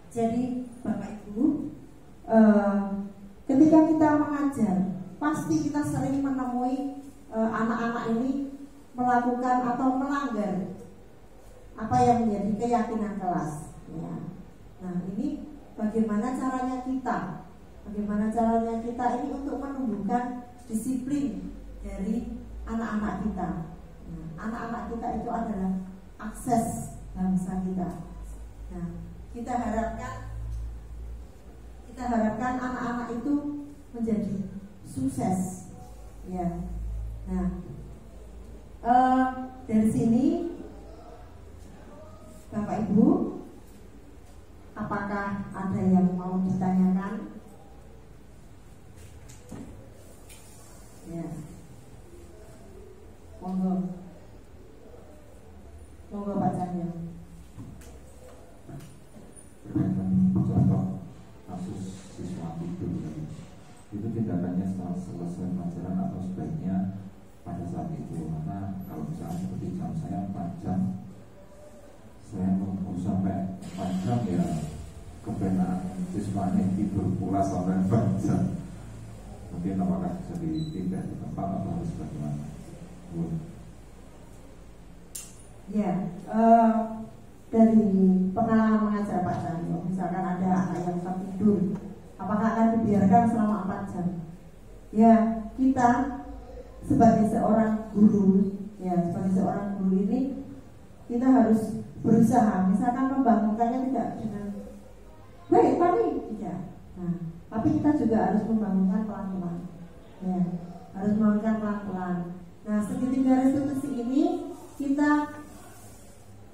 jadi Bapak Ibu, ketika kita mengajar, pasti kita sering menemui anak-anak ini melakukan atau melanggar apa yang menjadi keyakinan kelas. Ya. Nah, ini bagaimana caranya kita ini untuk menumbuhkan disiplin dari anak-anak kita. Nah, anak-anak kita itu adalah akses bangsa kita. Nah, kita harapkan anak-anak itu menjadi sukses. Ya. Nah, dari sini Bapak Ibu, apakah ada yang mau ditanyakan? Ya, monggo Pak Cahyo. Contoh kasus siswa tidur itu tindakannya setelah selesai pelajaran atau sebaiknya pada saat itu, karena kalau misalnya seperti jam saya 4 jam, saya mau sampai 4 jam ya kebenaran siswanya tidur pula sampai 4 jam. tidak di tempat atau harus bagaimana? Ya, dari pengalaman mengajar Pak Cahyo, misalkan ada anak yang tertidur, apakah akan dibiarkan selama 4 jam? Ya, kita sebagai seorang guru, ini kita harus berusaha, misalkan membangunkannya tidak dengan baik, tidak. Nah, tapi kita juga harus membangunkan pelan-pelan. Ya, harus membangunkan pelan-pelan. Nah, segitiga restitusi ini kita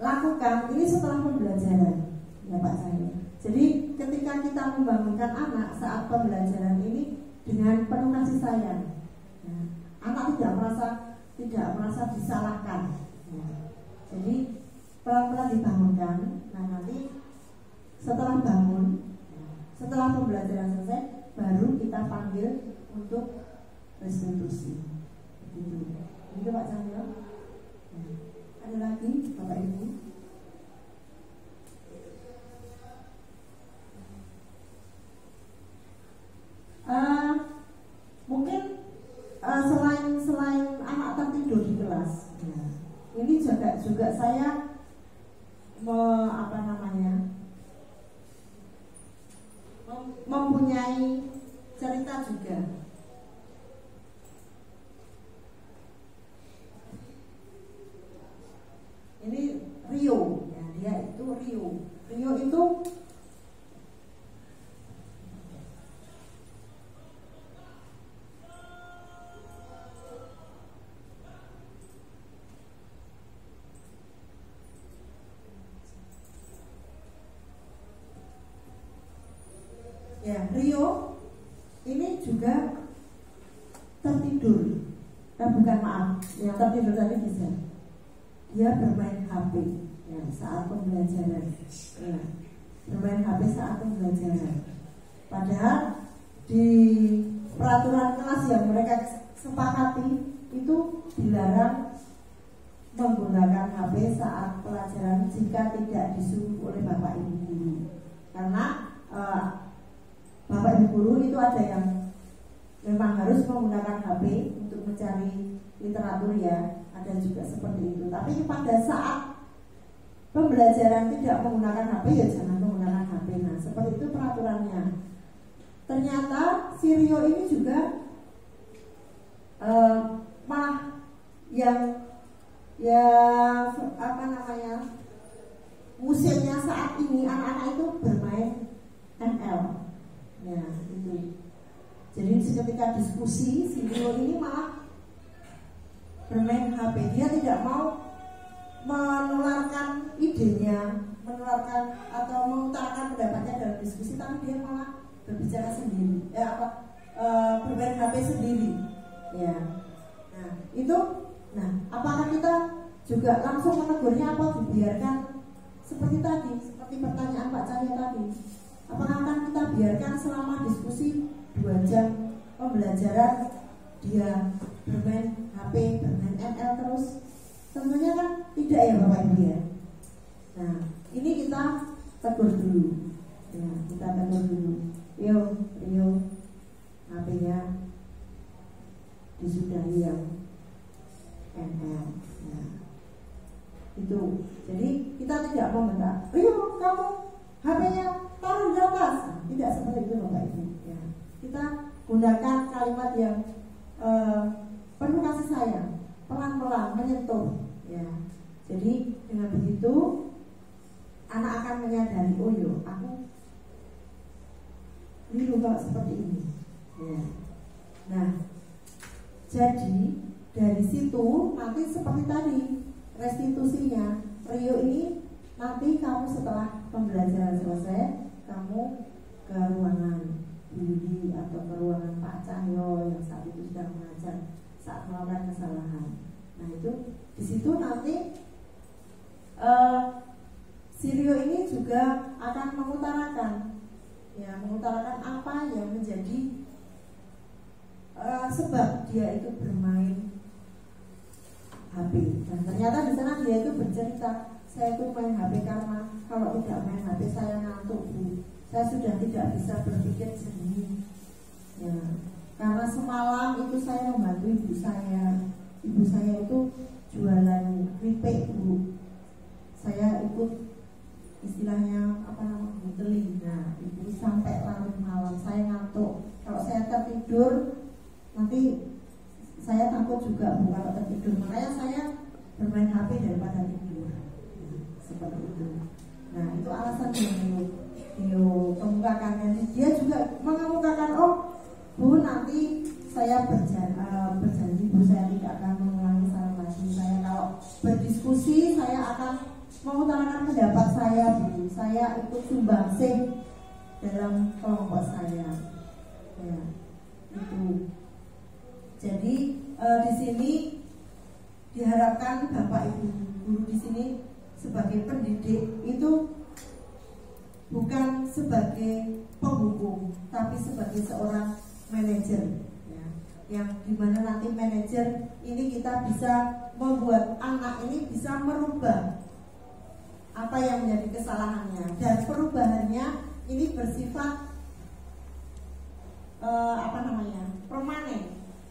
lakukan ini setelah pembelajaran, ya Pak Cahyo. Jadi ketika kita membangunkan anak saat pembelajaran ini dengan penuh kasih sayang, ya, anak tidak merasa disalahkan. Ya. Jadi pelan-pelan dibangunkan. Nah, nanti setelah bangun, setelah pembelajaran selesai, baru kita panggil untuk restitusi. Itu Pak Cahyo. Ada lagi Bapak Ibu? Mungkin selain anak tertidur di kelas, ini juga saya mempunyai cerita juga. Ini Rio, ya, dia itu Rio itu Rio ini juga tertidur. Bukan, maaf, yang tertidur tadi bisa. Dia bermain HP ya, saat pembelajaran. Ya, bermain HP saat pembelajaran. Padahal di peraturan kelas yang mereka sepakati itu dilarang menggunakan HP saat pelajaran jika tidak disuruh oleh Bapak Ibu guru. Karena Bapak Ibu guru itu ada yang memang harus menggunakan HP untuk mencari literatur, ya, ada juga seperti itu. Tapi pada saat pembelajaran tidak menggunakan HP, ya jangan menggunakan HP. Nah, seperti itu peraturannya. Ternyata si Rio ini juga malah musimnya saat ini anak-anak itu bermain ML. Ya, itu. Jadi ketika diskusi, si Rio ini malah bermain HP. Dia tidak mau menularkan idenya, atau mengutarakan pendapatnya dalam diskusi, tapi dia malah berbicara sendiri, bermain HP sendiri. Ya. Nah, itu. Nah, apakah kita juga langsung menegurnya atau dibiarkan seperti pertanyaan Pak Cahyo tadi? Apakah akan kita biarkan selama diskusi 2 jam pembelajaran dia bermain HP, bermain ML terus? Tentunya kan tidak, ya Bapak Ibu, ya. Nah, ini kita tegur dulu. Ya, kita tegur dulu. Rio, HP-nya disudahi yang ML. Nah, itu. Jadi kita tidak membentak, Rio, kamu HP-nya taruh di atas. Tidak seperti itu Bapak Ibu. Ya. Kita gunakan kalimat yang penuh kasih sayang, pelan-pelan menyentuh. Ya. Jadi dengan begitu anak akan menyadari, oh yo, aku keliru kalau seperti ini. Ya. Nah, jadi dari situ nanti seperti tadi restitusinya, Rio ini nanti kamu setelah pembelajaran selesai, kamu ke ruangan Yudi atau ke ruangan Pak Cahyo yang saat itu sedang mengajar saat melakukan kesalahan. Nah, itu di situ nanti si Rio ini juga akan mengutarakan apa yang menjadi sebab dia itu bermain HP. Dan ternyata di sana dia itu bercerita, saya itu main HP karena kalau tidak main HP saya ngantuk, Bu. Saya sudah tidak bisa berpikir jernih. Ya, karena semalam itu saya membantu ibu saya. Ibu saya itu jualan keripik, Bu. Saya ikut istilahnya apa namanya, buteli. Nah, ibu sampai larut malam, saya ngantuk. Kalau saya tertidur nanti saya takut juga, Bu, kalau tertidur. Makanya saya bermain HP daripada tidur. Seperti itu. Nah, itu alasan beliau kemukakan. Dan dia juga mengemukakan, oh Bu, nanti saya berjanji Bu, saya tidak akan mengulangi salah lagi. Saya kalau berdiskusi saya akan mengutarakan pendapat saya, Bu. Saya ikut sumbangsih dalam kelompok saya. Ya, itu. Jadi di sini diharapkan Bapak Ibu guru di sini sebagai pendidik itu bukan sebagai penghukum, tapi sebagai seorang manajer, ya, yang dimana nanti manajer ini kita bisa membuat anak ini bisa merubah apa yang menjadi kesalahannya, dan perubahannya ini bersifat permanen,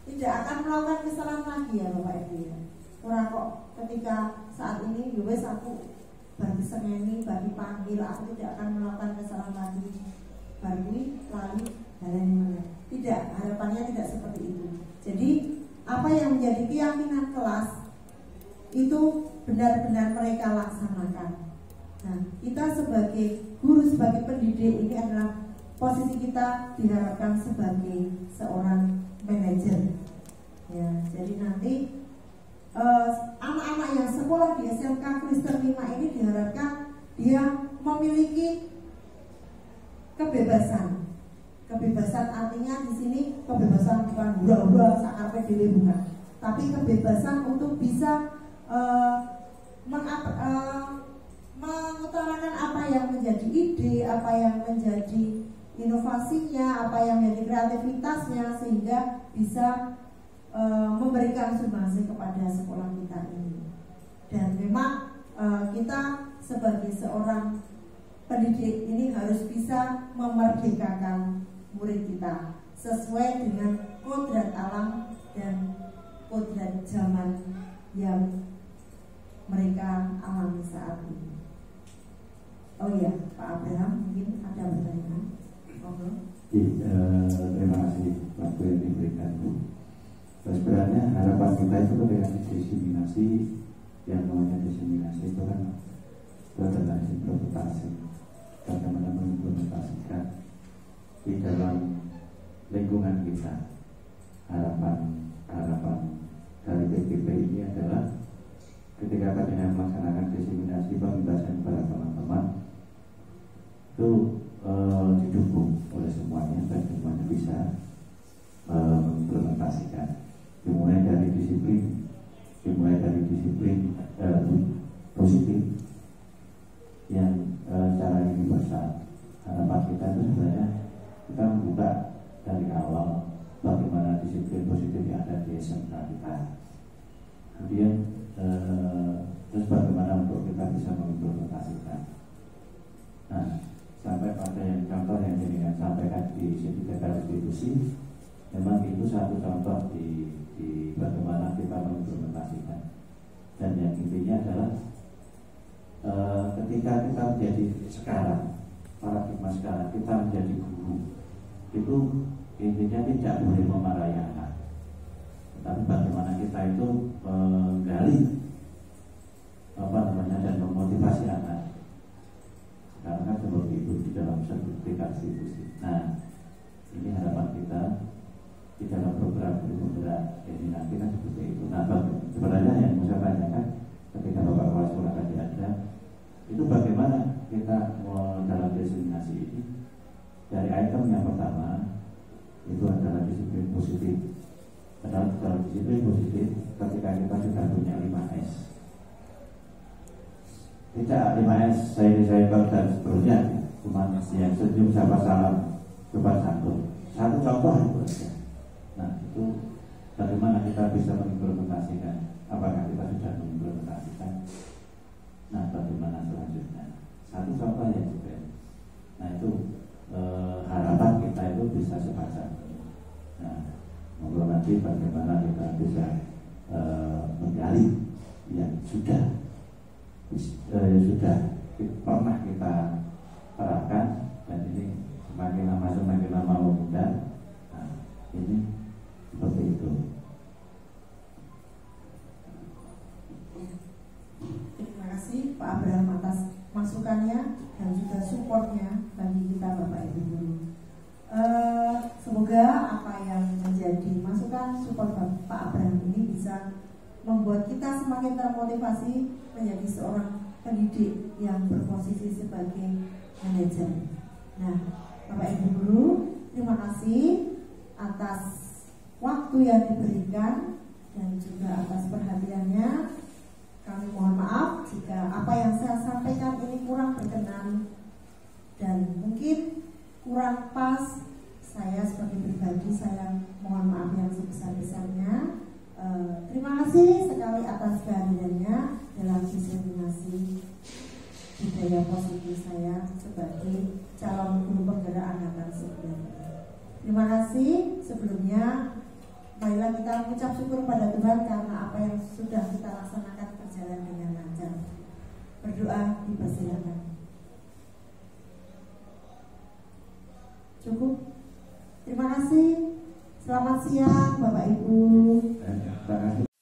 tidak akan melakukan kesalahan lagi, ya Bapak Ibu, ya. Orang kok ketika saat ini wes aku bagi sengeni, bagi panggil, aku tidak akan melakukan kesalahan lagi, bagi lalu dan mana. Tidak, harapannya tidak seperti itu. Jadi apa yang menjadi keyakinan kelas itu benar-benar mereka laksanakan. Nah, kita sebagai guru, sebagai pendidik, ini adalah posisi kita diharapkan sebagai seorang manajer. Ya, jadi nanti anak-anak yang sekolah di SMK Kristen 5 ini diharapkan dia memiliki kebebasan. Kebebasan artinya di sini kebebasan bukan hura-hura sakar PDW, bukan, tapi kebebasan untuk bisa mengutarakan apa yang menjadi ide, apa yang menjadi inovasinya, apa yang menjadi kreativitasnya, sehingga bisa memberikan sumbangsi kepada sekolah kita ini. Dan memang kita sebagai seorang pendidik ini harus bisa memerdekakan murid kita sesuai dengan kodrat alam dan kodrat zaman yang mereka alami saat ini. Oh iya, Pak Abraham mungkin ada pertanyaan. Terima kasih waktu yang diberikan, Bu. Sebenarnya harapan kita itu dengan diseminasi, yang namanya diseminasi itu kan itu adalah implementasi, bagaimana mengimplementasikan di dalam lingkungan kita. Harapan dari PGP ini adalah ketika dengan melaksanakan diseminasi pembebasan kepada teman-teman itu didukung oleh semuanya dan semuanya bisa mengimplementasikan. Dimulai dari disiplin positif yang secara universal. Harapan kita itu sebenarnya kita membuka dari awal bagaimana disiplin positif yang ada di SMK kita. Kemudian terus bagaimana untuk kita bisa mengimplementasikan. Nah, sampai pada yang contoh yang dengan sampaikan di sertifikat restitusi, memang itu satu contoh di bagaimana kita mengimplementasikan. Dan yang intinya adalah ketika kita menjadi sekarang, paradigma sekarang kita menjadi guru, itu intinya tidak boleh memarahi anak, tapi bagaimana kita itu menggali dan memotivasi anak. Karena kan seperti itu di dalam sertifikat restitusi. Nah, ini harapan kita di dalam program berikutnya ini nanti kan seperti itu. Nah, sebenarnya yang mau saya tanyakan ketika Bapak Kepala Sekolah tadi ada, itu bagaimana kita dalam diseminasi ini, dari item yang pertama itu adalah disiplin positif. Padahal dalam disiplin positif ketika kita sudah punya 5S, tidak 5S saya dan seterusnya, cuma yang senyum, sapa, salam, sopan santun, satu contoh itu saja. Nah, itu bagaimana kita bisa mengimplementasikan? Apakah kita sudah mengimplementasikan? Nah, bagaimana selanjutnya? Satu contoh ya juga. Nah, itu harapan kita itu bisa semacam. Nah, ngobrol nanti bagaimana kita bisa menggali yang sudah pernah kita terapkan, dan ini semakin lama memudar. Nah, ini seperti itu. Terima kasih Pak Abraham atas masukannya dan juga supportnya bagi kita Bapak Ibu Guru. Semoga apa yang menjadi masukan support Pak Abraham ini bisa membuat kita semakin termotivasi menjadi seorang pendidik yang berposisi sebagai manajer. Nah, Bapak Ibu Guru, terima kasih atas waktu yang diberikan dan juga atas perhatiannya. Kami mohon maaf jika apa yang saya sampaikan ini kurang berkenan dan mungkin kurang pas. Saya sebagai pribadi, saya mohon maaf yang sebesar-besarnya. Terima kasih sekali atas kehadirannya dalam diseminasi budaya positif saya sebagai calon guru penggerak angkatan 9. Terima kasih. Sebelumnya, marilah kita mengucap syukur pada Tuhan karena apa yang sudah kita laksanakan berjalan dengan lancar. Berdoa dipersilakan. Cukup. Terima kasih. Selamat siang Bapak Ibu. Terima kasih.